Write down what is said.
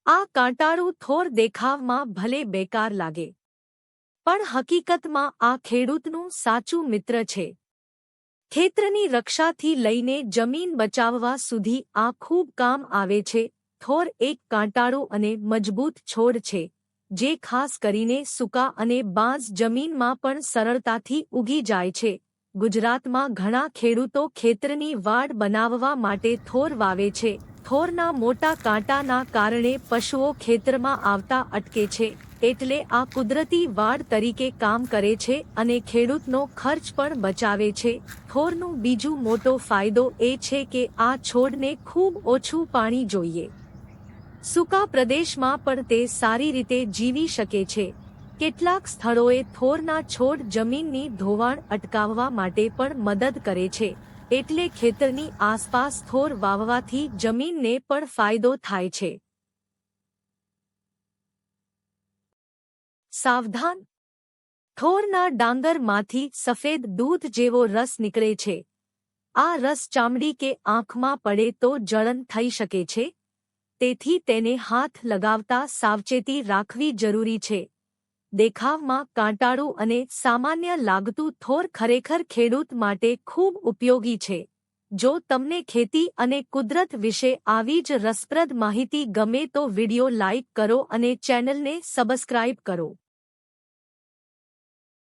આ કાંટાળું થોર દેખાવમાં ભલે બેકાર લાગે, પણ હકીકતમાં આ ખેડૂતનું સાચું મિત્ર છે. ખેતરની રક્ષાથી લઈને જમીન બચાવવા સુધી આ ખૂબ કામ આવે છે. થોર એક કાંટાળું અને મજબૂત છોડ છે, જે ખાસ કરીને સૂકા અને બાંઝ જમીનમાં પણ સરળતાથી ઉગી જાય છે. ગુજરાતમાં ઘણા ખેડૂતો ખેતરની વાડ બનાવવા માટે થોર વાવે છે. થોરના મોટા કાંટાના કારણે પશુઓ ખેતરમાં આવતા અટકે છે, એટલે આ કુદરતી વાડ તરીકે કામ કરે છે અને ખેડૂતનો ખર્ચ પણ બચાવે છે. થોરનો બીજો મોટો ફાયદો એ છે કે આ છોડને ખૂબ ઓછું પાણી જોઈએ. સૂકા પ્રદેશમાં પણ તે સારી રીતે જીવી શકે છે. કેટલાક સ્થળોએ થોરના છોડ જમીનની ધોવાણ અટકાવવા માટે પણ મદદ કરે છે, એટલે ખેતરની આસપાસ થોર વાવવાથી જમીનને પણ ફાયદો થાય છે. સાવધાન! થોરના ડાંગરમાંથી સફેદ દૂધ જેવો રસ નીકળે છે. આ રસ ચામડી કે આંખમાં પડે તો જળન થઈ શકે છે, તેથી તેને હાથ લગાવતા સાવચેતી રાખવી જરૂરી છે. દેખાવમાં કાંટાળું અને સામાન્ય લાગતું થોર ખરેખર ખેડૂત માટે ખૂબ ઉપયોગી છે. જો તમને ખેતી અને કુદરત વિશે આવી જ રસપ્રદ માહિતી ગમે તો વિડિયો લાઇક કરો અને ચેનલને સબસ્ક્રાઇબ કરો.